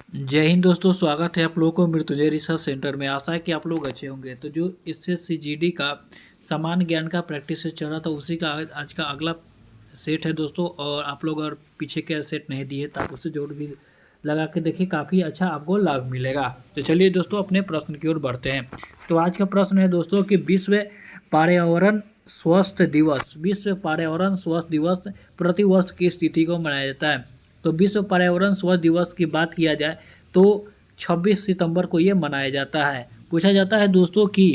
जय हिंद दोस्तों, स्वागत है आप लोगों को मृत्युंजय रिसर्च सेंटर में। आशा है कि आप लोग अच्छे होंगे। तो जो इससे सीजीडी का सामान्य ज्ञान का प्रैक्टिस सेट चल रहा था, उसी का आज का अगला सेट है दोस्तों। और आप लोग अगर पीछे के सेट नहीं दिए तो आप उससे जोड़ भी लगा के देखिए, काफ़ी अच्छा आपको लाभ मिलेगा। तो चलिए दोस्तों, अपने प्रश्न की ओर बढ़ते हैं। तो आज का प्रश्न है दोस्तों कि विश्व पर्यावरण स्वस्थ दिवस, विश्व पर्यावरण स्वस्थ दिवस प्रति वर्ष की स्थिति को मनाया जाता है। तो विश्व पर्यावरण स्वस्थ दिवस की बात किया जाए तो 26 सितंबर को ये मनाया जाता है। पूछा जाता है दोस्तों कि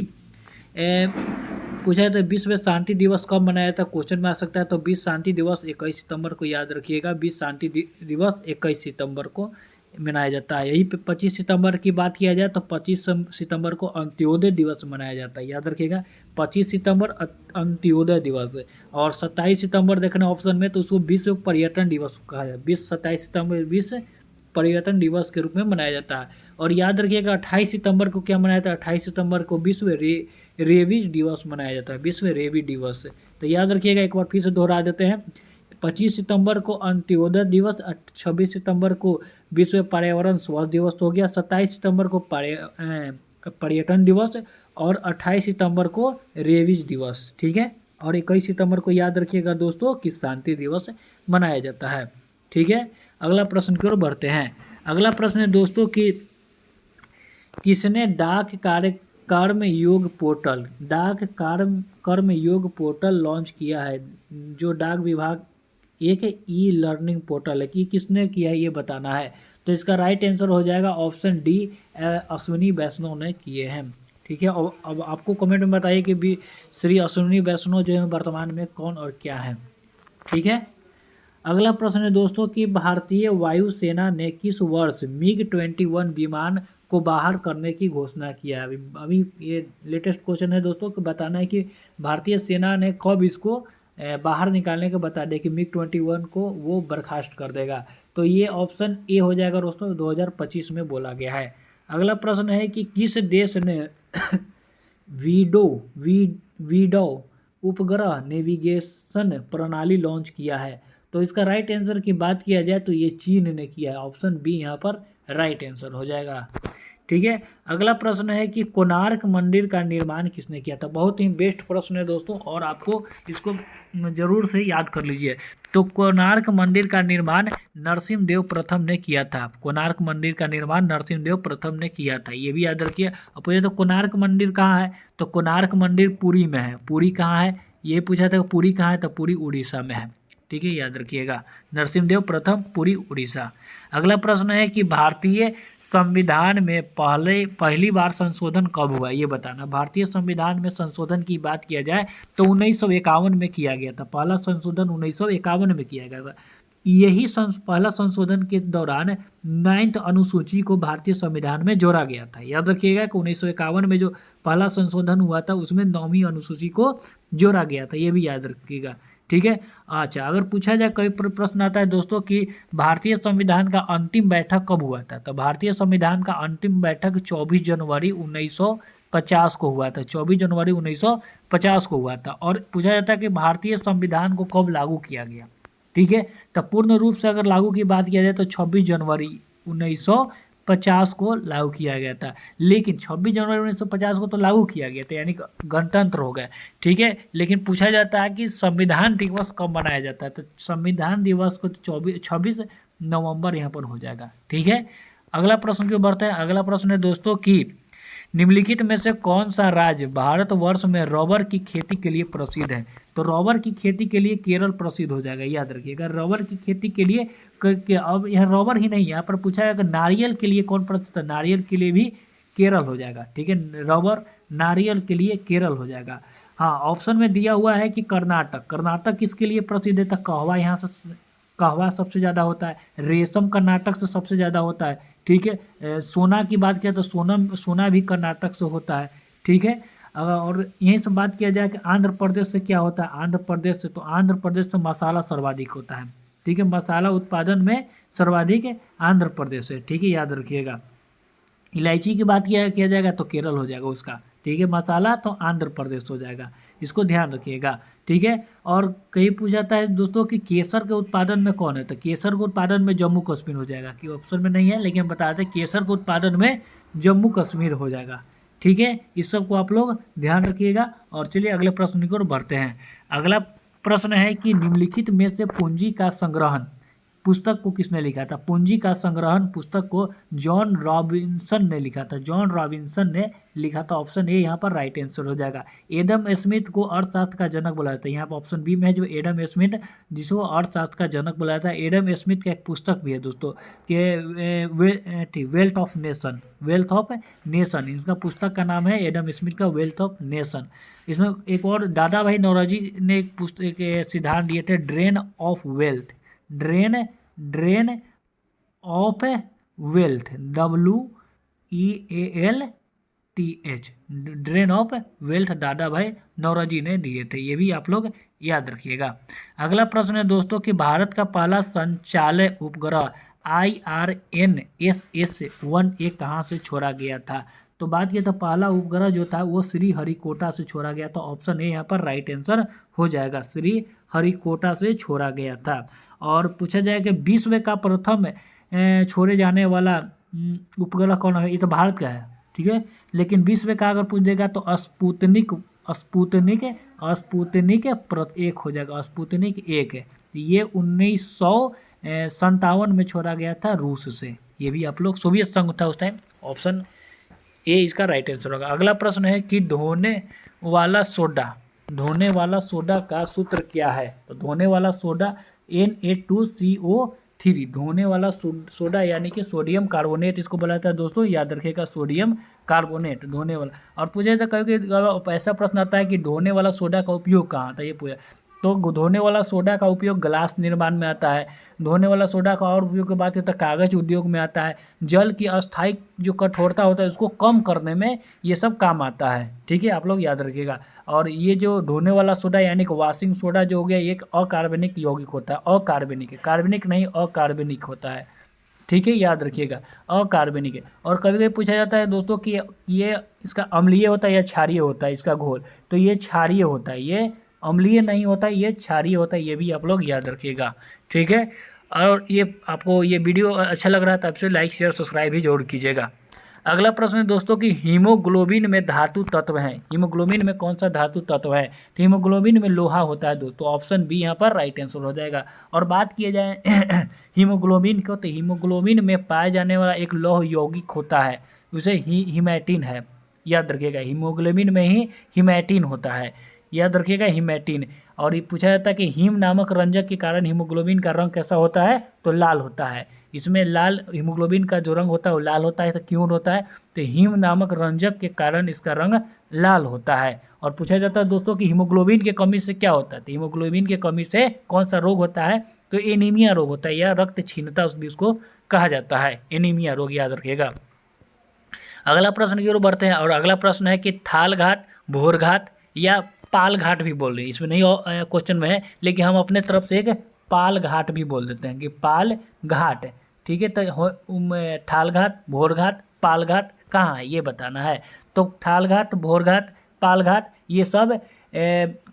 पूछा जाता है विश्व शांति दिवस कब मनाया जाता है, क्वेश्चन में आ सकता है। तो विश्व शांति दिवस 21 सितंबर को, याद रखिएगा, विश्व शांति दिवस 21 सितंबर को मनाया जाता है। यही पे 25 सितंबर की बात किया जाए तो 25 सितंबर को अंत्योदय दिवस मनाया जाता है, याद रखिएगा। 25 सितंबर अंत्योदय दिवस है। और 27 सितंबर देखना ऑप्शन में, तो उसको विश्व पर्यटन दिवस कहा जाता है। विश्व 27 सितंबर विश्व पर्यटन दिवस के रूप में मनाया जाता है। और याद रखिएगा 28 सितंबर को क्या मनाया जाता है, 28 सितंबर को विश्व रेबीज दिवस मनाया जाता है, विश्व रेबीज दिवस। तो याद रखिएगा, एक बार फिर से दोहरा देते हैं। 25 सितंबर को अंत्योदय दिवस, 26 सितंबर को विश्व पर्यावरण स्वास्थ्य दिवस हो गया, 27 सितंबर को पर्यटन दिवस, और 28 सितंबर को रेबीज दिवस, ठीक है। और 21 सितंबर को याद रखिएगा दोस्तों कि शांति दिवस मनाया जाता है, ठीक है। अगला प्रश्न की ओर बढ़ते हैं। अगला प्रश्न है दोस्तों कि किसने डाक कर्म योग पोर्टल, डाक कर्म योग पोर्टल लॉन्च किया है। जो डाक विभाग एक ई लर्निंग पोर्टल है, कि किसने किया है ये बताना है। तो इसका राइट आंसर हो जाएगा ऑप्शन डी, अश्विनी वैष्णव ने किए हैं, ठीक है। और अब आपको कमेंट में बताइए कि भी श्री अश्विनी वैष्णव जो है वर्तमान में कौन और क्या है, ठीक है। अगला प्रश्न है दोस्तों कि भारतीय वायुसेना ने किस वर्ष MiG-21 विमान को बाहर करने की घोषणा किया है। अभी ये लेटेस्ट क्वेश्चन है दोस्तों कि बताना है कि भारतीय सेना ने कब इसको बाहर निकालने के बता दिया कि MiG-21 को वो बर्खास्त कर देगा। तो ये ऑप्शन ए हो जाएगा दोस्तों, 2025 में बोला गया है। अगला प्रश्न है कि किस देश ने वीडो उपग्रह नेविगेशन प्रणाली लॉन्च किया है। तो इसका राइट आंसर की बात किया जाए तो ये चीन ने किया है, ऑप्शन बी यहाँ पर राइट आंसर हो जाएगा, ठीक है। अगला प्रश्न है कि कोणार्क मंदिर का निर्माण किसने किया था। बहुत ही बेस्ट प्रश्न है दोस्तों, और आपको इसको जरूर से याद कर लीजिए। तो कोणार्क मंदिर का निर्माण नरसिम्हदेव प्रथम ने किया था। कोणार्क मंदिर का निर्माण नरसिम्हदेव प्रथम ने किया था, ये भी याद रखिए। अब पूछे तो कोणार्क मंदिर कहाँ है, तो कोणार्क मंदिर पुरी में है। पुरी कहाँ है, ये पूछा था पुरी कहाँ है, तो पुरी उड़ीसा में है, ठीक है, याद रखिएगा। नरसिम्हदेव प्रथम, पुरी उड़ीसा। अगला प्रश्न है कि भारतीय संविधान में पहली बार संशोधन कब हुआ, ये बताना। भारतीय संविधान में संशोधन की बात किया जाए तो 1951 में किया गया था। पहला संशोधन 1951 में किया गया था। यही पहला संशोधन के दौरान 9th अनुसूची को भारतीय संविधान में जोड़ा गया था। याद रखिएगा कि 1951 में जो पहला संशोधन हुआ था उसमें 9वीं अनुसूची को जोड़ा गया था, ये भी याद रखिएगा, ठीक है। अच्छा, अगर पूछा जाए, कई प्रश्न आता है दोस्तों कि भारतीय संविधान का अंतिम बैठक कब हुआ था। तो भारतीय संविधान का अंतिम बैठक 24 जनवरी 1950 को हुआ था, 24 जनवरी 1950 को हुआ था। और पूछा जाता है कि भारतीय संविधान को कब लागू किया गया, ठीक है। तो पूर्ण रूप से अगर लागू की बात किया जाए तो 26 जनवरी 1950 को लागू किया गया था। लेकिन 26 जनवरी 1950 को तो लागू किया गया था, यानी गणतंत्र हो गया, ठीक है। लेकिन पूछा जाता है कि संविधान दिवस कब मनाया जाता है, तो संविधान दिवस को 26 नवंबर यहाँ पर हो जाएगा, ठीक है। अगला प्रश्न क्यों बढ़ता है। अगला प्रश्न है दोस्तों कि निम्नलिखित में से कौन सा राज्य भारतवर्ष में रबर की खेती के लिए प्रसिद्ध है। तो रबर की खेती के लिए केरल प्रसिद्ध हो जाएगा, याद रखिएगा। रबर की खेती के लिए अब यहाँ रबर ही नहीं, यहाँ पर पूछा जाएगा नारियल के लिए कौन प्रसिद्ध है। नारियल के लिए भी केरल हो जाएगा, ठीक है। रबर नारियल के लिए केरल हो जाएगा। हाँ, ऑप्शन में दिया हुआ है कि कर्नाटक। कर्नाटक किसके लिए प्रसिद्ध है, तो कहवा, यहाँ से कहवा सबसे ज़्यादा होता है। रेशम कर्नाटक से सबसे ज़्यादा होता है, ठीक है। सोना की बात किया तो सोना भी कर्नाटक से होता है, ठीक है। और यहीं से बात किया जाए कि आंध्र प्रदेश से क्या होता है, आंध्र प्रदेश से, तो आंध्र प्रदेश से मसाला सर्वाधिक होता है, ठीक है। मसाला उत्पादन में सर्वाधिक आंध्र प्रदेश है, ठीक है, याद रखिएगा। इलायची की बात किया जाएगा तो केरल हो जाएगा उसका, ठीक है। मसाला तो आंध्र प्रदेश हो जाएगा, इसको ध्यान रखिएगा, ठीक है। और कहीं पूछा जाता है दोस्तों कि केसर के उत्पादन में कौन है, तो केसर के उत्पादन में जम्मू कश्मीर हो जाएगा, कि ऑप्शन में नहीं है लेकिन बताते हैं केसर के उत्पादन में जम्मू कश्मीर हो जाएगा। ठीक है, इस सब को आप लोग ध्यान रखिएगा। और चलिए अगले प्रश्न की ओर बढ़ते हैं। अगला प्रश्न है कि निम्नलिखित में से पूंजी का संग्रहण पुस्तक को किसने लिखा था। पूंजी का संग्रहण पुस्तक को जॉन रॉबिन्सन ने लिखा था। जॉन रॉबिन्सन ने लिखा था। ऑप्शन ए यहाँ पर राइट आंसर हो जाएगा। एडम स्मिथ को अर्थशास्त्र का जनक बोला जाता है। यहाँ पर ऑप्शन बी में है जो एडम स्मिथ, जिसको अर्थशास्त्र का जनक बोला जाता है। एडम स्मिथ का एक पुस्तक भी है दोस्तों के wealth of nation, wealth of nation, इसका पुस्तक का नाम है एडम स्मिथ का वेल्थ ऑफ नेशन। इसमें एक और दादा भाई नौरोजी ने एक पुस्तक सिद्धांत दिए थे, drain of wealth, drain of wealth, WEALTH, drain of wealth दादा भाई नौरोजी ने दिए थे। ये भी आप लोग याद रखिएगा। अगला प्रश्न है दोस्तों कि भारत का पहला संचालय उपग्रह IRNSS-1A कहाँ से छोड़ा गया था। तो बात किया था पहला उपग्रह जो था वो श्री हरिकोटा से छोड़ा गया था। ऑप्शन ए यहाँ पर राइट आंसर हो जाएगा, श्री हरिकोटा से छोड़ा गया था। और पूछा जाए कि विश्व का प्रथम छोड़े जाने वाला उपग्रह कौन है। ये तो भारत का है, ठीक है, लेकिन विश्व का अगर पूछ देगा तो स्पुतनिक 1 हो जाएगा, स्पुतनिक 1 है। ये 1957 में छोड़ा गया था रूस से। ये भी आप लोग, सोवियत संघ था उस टाइम। ऑप्शन ए इसका राइट आंसर होगा। अगला प्रश्न है कि धोने वाला सोडा का सूत्र क्या है। तो धोने वाला सोडा Na2CO3, धोने वाला सोडा यानी कि सोडियम कार्बोनेट इसको बोला जाता है दोस्तों, याद रखिएगा, सोडियम कार्बोनेट धोने वाला। और पूछा जाता है कभी ऐसा प्रश्न आता है कि धोने वाला सोडा का उपयोग कहाँ आता है, ये पूछा तो धोने वाला सोडा का उपयोग ग्लास निर्माण में आता है। धोने वाला सोडा का और उपयोग की बात करते हैं कागज उद्योग में आता है। जल की अस्थायी जो कठोरता होता है उसको कम करने में ये सब काम आता है। ठीक है, आप लोग याद रखिएगा। और ये जो धोने वाला सोडा यानी कि वॉशिंग सोडा जो हो गया, एक अकार्बनिक यौगिक होता है, अकार्बनिक है, कार्बनिक नहीं अकार्बनिक होता है। ठीक है, याद रखिएगा, अकार्बनिक है। और कभी कभी पूछा जाता है दोस्तों कि ये इसका अम्लीय होता है या क्षारीय होता है इसका घोल, तो ये क्षारीय होता है, ये अम्लीय नहीं होता, ये क्षारीय होता है। ये भी आप लोग याद रखिएगा। ठीक है, और ये आपको ये वीडियो अच्छा लग रहा है तो आपसे लाइक शेयर सब्सक्राइब भी जरूर कीजिएगा। अगला प्रश्न है दोस्तों कि हीमोग्लोबिन में धातु तत्व है। हीमोग्लोबिन में कौन सा धातु तत्व है। तो हीमोग्लोबिन में लोहा होता है दोस्तों। ऑप्शन बी यहाँ पर राइट आंसर हो जाएगा। और बात किया जाए हीमोग्लोबिन को, तो हीमोग्लोबिन में पाया जाने वाला एक लौह यौगिक होता है, उसे हीमैटिन है। याद रखिएगा, हीमोग्लोबिन में ही हीमैटिन होता है, याद रखिएगा, हीमैटिन। और ये पूछा जाता है कि हीम नामक रंजक के कारण हीमोग्लोबिन का रंग कैसा होता है, तो लाल होता है। इसमें लाल, हीमोग्लोबिन का जो रंग होता है वो लाल होता है। तो क्यों होता है, तो हीम नामक रंजक के कारण इसका रंग लाल होता है। और पूछा जाता है दोस्तों कि हीमोग्लोबिन की कमी से क्या होता है। तो हीमोग्लोबिन की कमी से कौन सा रोग होता है, तो एनीमिया रोग होता है, या रक्त क्षीणता उस भी उसको कहा जाता है, एनीमिया रोग, याद रखिएगा। अगला प्रश्न की ओर बढ़ते हैं। और अगला प्रश्न है कि थाल घाट, भोर घाट या पाल घाट भी बोल रहे हैं, इसमें नहीं क्वेश्चन में है, लेकिन हम अपने तरफ से एक पाल घाट भी बोल देते हैं कि पाल घाट। ठीक है, तो थाल घाट, भोर घाट, पाल घाट कहाँ है ये बताना है। तो थाल घाट, भोर घाट, पाल घाट ये सब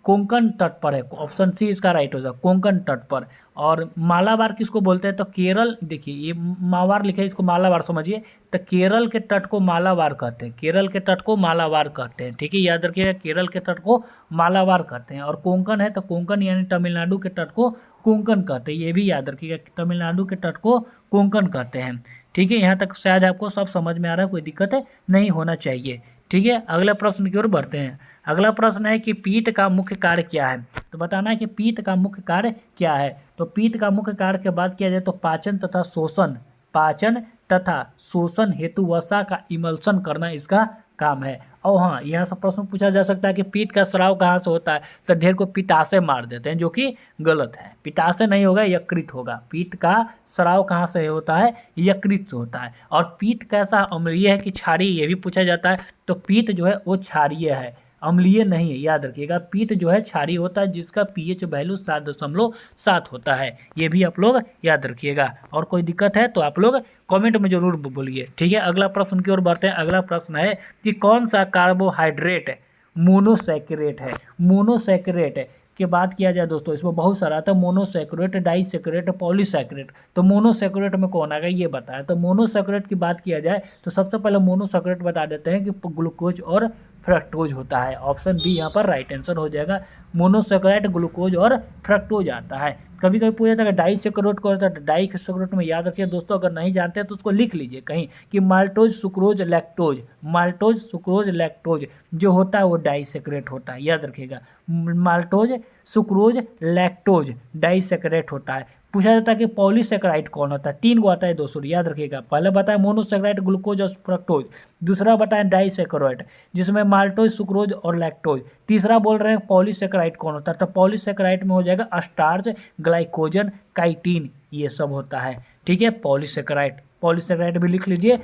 कोंकण तट पर है। ऑप्शन सी इसका राइट हो जाएगा, कोंकण तट पर। और मालाबार किसको बोलते हैं, तो केरल, देखिए ये मावार लिखा है, इसको मालाबार समझिए। तो केरल के तट को मालाबार कहते हैं, केरल के तट को मालाबार कहते हैं। ठीक है, याद रखिएगा, केरल के तट को मालाबार कहते हैं। और कोंकण है तो कोंकण यानी तमिलनाडु के तट को कोंकण कहते हैं, ये भी याद रखिएगा, तमिलनाडु के तट को कोंकण कहते हैं। ठीक है, यहाँ तक शायद आपको सब समझ में आ रहा है, कोई दिक्कत नहीं होना चाहिए। ठीक है, अगले प्रश्न की ओर बढ़ते हैं। अगला प्रश्न है कि पीत का मुख्य कार्य क्या है। तो बताना है कि पीत का मुख्य कार्य क्या है। तो पीत का मुख्य कार्य की बात किया जाए तो पाचन तथा शोषण हेतु वसा का इमल्सन करना इसका काम है। और हाँ, यहाँ से प्रश्न पूछा जा सकता है कि पीत का स्राव कहाँ से होता है। तो ढेर को पिताशय मार देते हैं, जो कि गलत है। पिताशय नहीं होगा, यकृत होगा। पीत का स्राव कहाँ से होता है, यकृत से होता है। और पीत कैसा, अम्लीय है कि क्षारीय, ये भी पूछा जाता है। तो पीत जो है वो क्षारीय है, अम्लीय नहीं है, याद रखिएगा। पीत जो है क्षारीय होता है, जिसका pH वैल्यू 7.7 होता है। ये भी आप लोग याद रखिएगा। और कोई दिक्कत है तो आप लोग कमेंट में जरूर बोलिए। ठीक है, अगला प्रश्न की ओर बढ़ते हैं। अगला प्रश्न है कि कौन सा कार्बोहाइड्रेट मोनोसैकेरेट है। मोनोसैकेरेट की बात किया जाए दोस्तों, इसमें बहुत सारा आता है, मोनोसैक्रेट, डाइसैक्रेट, पॉलीसैक्रेट। तो मोनोसैक्रेट में कौन आएगा ये बताया। तो मोनोसैक्रेट की बात किया जाए तो सबसे पहले मोनोसैक्रेट बता देते हैं कि ग्लूकोज और फ्रक्टोज होता है। ऑप्शन बी यहाँ पर राइट आंसर हो जाएगा। मोनोसैक्राइड ग्लूकोज और फ्रक्टोज आता है। कभी कभी पूछा जाता है डाइसैक्रेट को होता है, डाइसैक्रेट में याद रखिए दोस्तों, अगर नहीं जानते हैं तो उसको लिख लीजिए कहीं कि maltose sucrose lactose, maltose sucrose lactose जो होता है वो डाइसैक्रेट होता है, याद रखिएगा। माल्टोज सुक्रोज लैक्टोज डाइसैक्रेट होता है। पूछा जाता है कि पॉलीसैकेराइड कौन होता है, 3 गो आता है दोस्तों, याद रखिएगा। पहले बताया मोनोसैकेराइड ग्लूकोज और फ्रक्टोज, दूसरा बताया डाइसैकेराइड जिसमें माल्टोज सुक्रोज और लैक्टोज, तीसरा बोल रहे हैं पॉलीसैकेराइड कौन होता है। तो पॉलीसैकेराइड में हो जाएगा स्टार्च, ग्लाइकोजन, काइटिन, ये सब होता है। ठीक है, पॉलीसैकेराइड, पॉलीसैकेराइड भी लिख लीजिए,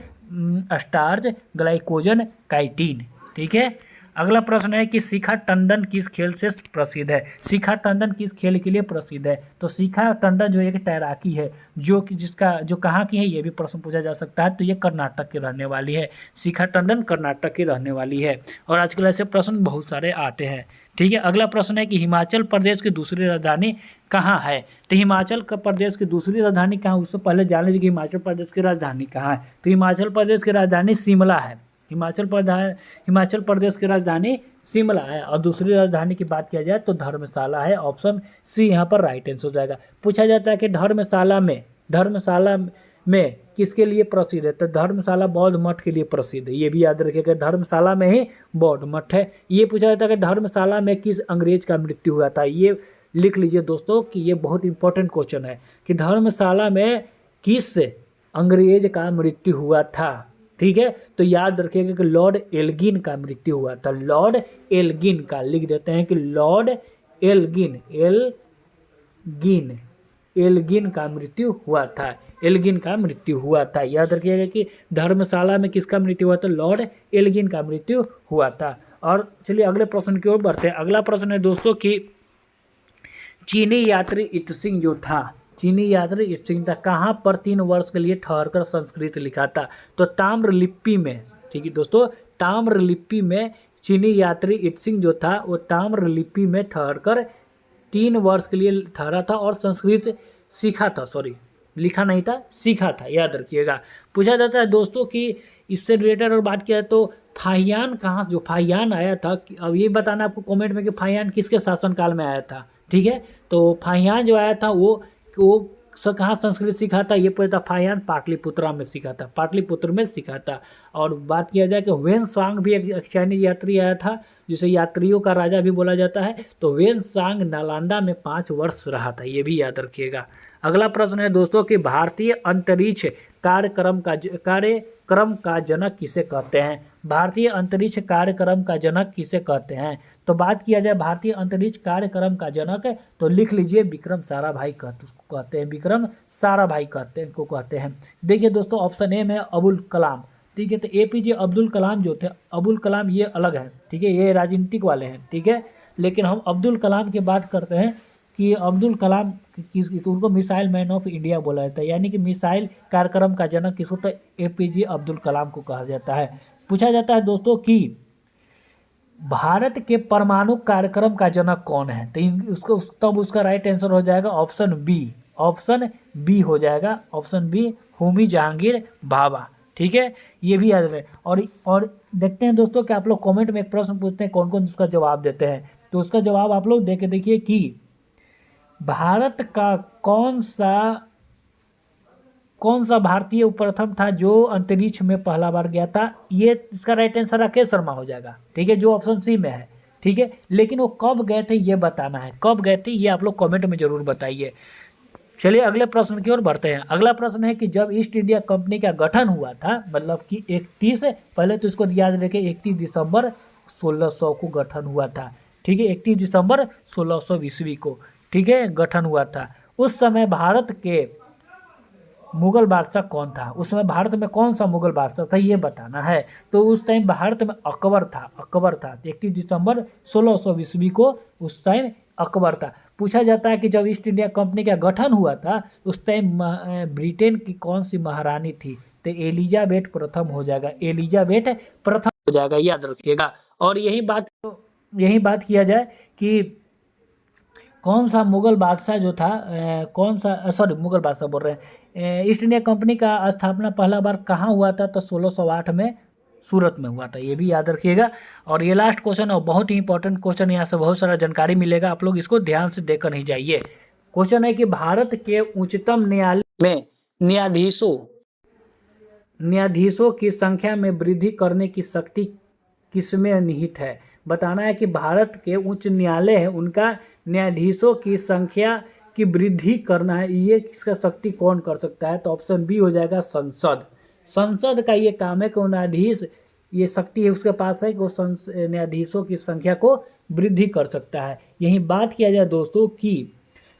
स्टार्च, ग्लाइकोजन, काइटिन। ठीक है, अगला प्रश्न है कि शिखा टंडन किस खेल से प्रसिद्ध है। शिखा टंडन किस खेल के लिए प्रसिद्ध है। तो शिखा टंडन जो एक तैराकी है जो कि जिसका जो कहाँ की है ये भी प्रश्न पूछा जा सकता है। तो ये कर्नाटक की रहने वाली है। शिखा टंडन कर्नाटक की रहने वाली है और आजकल ऐसे प्रश्न बहुत सारे आते हैं। ठीक है, अगला प्रश्न है कि हिमाचल प्रदेश की दूसरी राजधानी कहाँ है। तो हिमाचल प्रदेश की दूसरी राजधानी कहाँ, उससे पहले जान लीजिए कि हिमाचल प्रदेश की राजधानी कहाँ है। तो हिमाचल प्रदेश की राजधानी शिमला है। हिमाचल प्रदेश की राजधानी शिमला है। और दूसरी राजधानी की बात किया जाए तो धर्मशाला है। ऑप्शन सी यहाँ पर राइट आंसर हो जाएगा। पूछा जाता है कि धर्मशाला में किसके लिए प्रसिद्ध है। तो धर्मशाला बौद्ध मठ के लिए प्रसिद्ध है, ये भी याद रखिएगा। धर्मशाला में ही बौद्ध मठ है। ये पूछा जाता है कि धर्मशाला में किस अंग्रेज का मृत्यु हुआ था। ये लिख लीजिए दोस्तों कि ये बहुत इंपॉर्टेंट क्वेश्चन है कि धर्मशाला में किस अंग्रेज का मृत्यु हुआ था। ठीक है, तो याद रखिएगा कि लॉर्ड एल्गिन का मृत्यु हुआ था। लॉर्ड एल्गिन का लिख देते हैं कि लॉर्ड एल्गिन, एल्गिन का मृत्यु हुआ था। एल्गिन का मृत्यु हुआ था। याद रखिएगा कि धर्मशाला में किसका मृत्यु हुआ था, लॉर्ड एल्गिन का मृत्यु हुआ था। और चलिए अगले प्रश्न की ओर बढ़ते हैं। अगला प्रश्न है दोस्तों कि चीनी यात्री इत्सिंग जो था, चीनी यात्री इत्सिंग था, कहाँ पर 3 वर्ष के लिए ठहरकर संस्कृत लिखा था। तो ताम्रलिपि में। ठीक है दोस्तों, ताम्रलिपि में चीनी यात्री इत्सिंग जो था वो ताम्रलिपि में ठहरकर 3 वर्ष के लिए ठहरा था और संस्कृत सीखा था। सॉरी, लिखा नहीं था, सीखा था, याद रखिएगा। पूछा जाता है दोस्तों कि इससे रिलेटेड और बात किया तो फाहियान कहाँ, जो फाहियान आया था, अब ये बताना आपको कमेंट में कि फाहियान किसके शासनकाल में आया था। ठीक है, तो फाहियान जो आया था वो कहाँ संस्कृत सीखा था। ये पूछा था, फाहियान पाटलिपुत्रा में सीखा था, पाटलिपुत्र में सीखा था। और बात किया जाए कि वेनसांग भी एक चाइनीज यात्री आया था जिसे यात्रियों का राजा भी बोला जाता है। तो वेनसांग नालंदा में 5 वर्ष रहा था, ये भी याद रखिएगा। अगला प्रश्न है दोस्तों कि भारतीय अंतरिक्ष कार्यक्रम का जनक किसे कहते हैं। भारतीय अंतरिक्ष कार्यक्रम का जनक किसे कहते हैं। तो बात किया जाए भारतीय अंतरिक्ष कार्यक्रम का जनक तो लिख लीजिए विक्रम साराभाई कहते हैं, विक्रम साराभाई कहते हैं। देखिए दोस्तों, ऑप्शन ए में अबुल कलाम। ठीक है, तो APJ अब्दुल कलाम जो थे, अबुल कलाम ये अलग है। ठीक है, ये राजनीतिक वाले हैं। ठीक है, लेकिन हम अब्दुल कलाम की बात करते हैं कि अब्दुल कलाम तो उनको मिसाइल मैन ऑफ इंडिया बोला जाता है, यानी कि मिसाइल कार्यक्रम का जनक किसको, तो APJ अब्दुल कलाम को कहा जाता है। पूछा जाता है दोस्तों कि भारत के परमाणु कार्यक्रम का जनक कौन है। तो तब उसका राइट आंसर हो जाएगा ऑप्शन बी हो जाएगा। Option B, Homi Jehangir Bhabha. ठीक है, ये भी याद रहे। और देखते हैं दोस्तों कि आप लोग कमेंट में एक प्रश्न पूछते हैं, कौन कौन उसका जवाब देते हैं। तो उसका जवाब आप लोग देख के देखिए कि भारत का कौन सा भारतीय प्रथम था जो अंतरिक्ष में पहला बार गया था। ये इसका राइट आंसर राकेश शर्मा हो जाएगा। ठीक है, जो ऑप्शन सी में है। ठीक है, लेकिन वो कब गए थे ये बताना है, कब गए थे ये आप लोग कमेंट में जरूर बताइए। चलिए अगले प्रश्न की ओर बढ़ते हैं। अगला प्रश्न है कि जब ईस्ट इंडिया कंपनी का गठन हुआ था, मतलब कि 31, पहले तो इसको याद रखें, 31 दिसंबर 1600 को गठन हुआ था। ठीक है, 31 दिसंबर 1600 ईस्वी को, ठीक है, गठन हुआ था। उस समय भारत के मुगल बादशाह कौन था। उस समय भारत में कौन सा मुगल बादशाह था ये बताना है। तो उस टाइम भारत में अकबर था। 31 दिसंबर 1600 ईस्वी को उस टाइम अकबर था। पूछा जाता है कि जब ईस्ट इंडिया कंपनी का गठन हुआ था उस टाइम ब्रिटेन की कौन सी महारानी थी। तो एलिजाबेथ प्रथम हो जाएगा, एलिजाबेथ प्रथम हो जाएगा, याद रखिएगा। और यही बात किया जाए कि कौन सा मुगल बादशाह जो था कौन सा सॉरी मुगल बादशाह बोल रहे हैं, ईस्ट इंडिया कंपनी का स्थापना पहला बार कहाँ हुआ था? तो 1608 में सूरत में हुआ था, ये भी याद रखिएगा। और ये लास्ट क्वेश्चन और बहुत ही इंपॉर्टेंट क्वेश्चन, यहाँ से बहुत सारा जानकारी मिलेगा, आप लोग इसको ध्यान से देकर ही जाइए। क्वेश्चन है कि भारत के उच्चतम न्यायालय में न्यायाधीशों की संख्या में वृद्धि करने की शक्ति किसमें निहित है? बताना है कि भारत के उच्च न्यायालय है उनका न्यायाधीशों की संख्या की वृद्धि करना है, ये किसका शक्ति कौन कर सकता है? तो ऑप्शन बी हो जाएगा संसद। संसद का ये काम है कि वो न्यायाधीश, ये शक्ति है उसके पास है कि वो न्यायाधीशों की संख्या को वृद्धि कर सकता है। यही बात किया जाए दोस्तों कि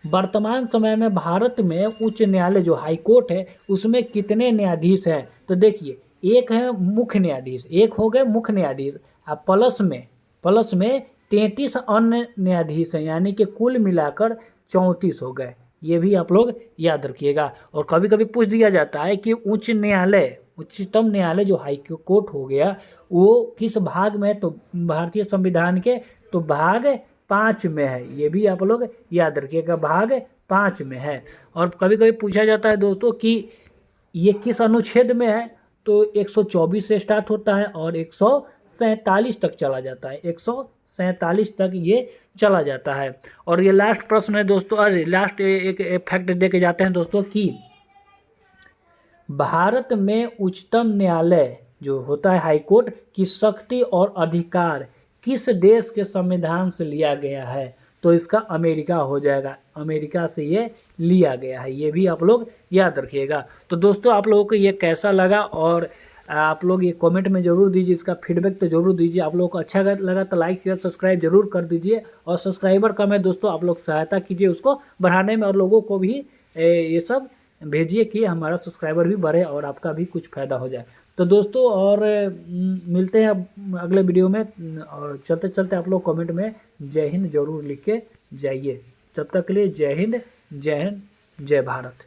वर्तमान समय में भारत में उच्च न्यायालय जो हाई कोर्ट है उसमें कितने न्यायाधीश हैं? तो देखिए, एक है मुख्य न्यायाधीश, एक हो गए मुख्य न्यायाधीश, अब प्लस में 33 अन्य न्यायाधीश हैं, यानी कि कुल मिलाकर 34 हो गए। ये भी आप लोग याद रखिएगा। और कभी कभी पूछ दिया जाता है कि उच्चतम न्यायालय जो हाई कोर्ट हो गया वो किस भाग में है? तो भारतीय संविधान के तो भाग 5 में है, ये भी आप लोग याद रखिएगा, भाग 5 में है। और कभी कभी पूछा जाता है दोस्तों कि ये किस अनुच्छेद में है? तो 124 से स्टार्ट होता है और 147 तक चला जाता है, 147 तक ये चला जाता है। और ये लास्ट प्रश्न है दोस्तों, अरे लास्ट एक फैक्ट दे के जाते हैं दोस्तों कि भारत में उच्चतम न्यायालय जो होता है हाई कोर्ट की शक्ति और अधिकार किस देश के संविधान से लिया गया है? तो इसका अमेरिका हो जाएगा, अमेरिका से ये लिया गया है, ये भी आप लोग याद रखिएगा। तो दोस्तों आप लोगों को ये कैसा लगा और आप लोग ये कमेंट में ज़रूर दीजिए, इसका फीडबैक तो ज़रूर दीजिए। आप लोगों को अच्छा लगा तो लाइक शेयर सब्सक्राइब जरूर कर दीजिए। और सब्सक्राइबर कम है दोस्तों, आप लोग सहायता कीजिए उसको बढ़ाने में, और लोगों को भी ये सब भेजिए कि हमारा सब्सक्राइबर भी बढ़े और आपका भी कुछ फ़ायदा हो जाए। तो दोस्तों और मिलते हैं अब अगले वीडियो में। और चलते चलते आप लोग कमेंट में जय हिंद जरूर लिख के जाइए। तब तक के लिए जय हिंद, जय भारत।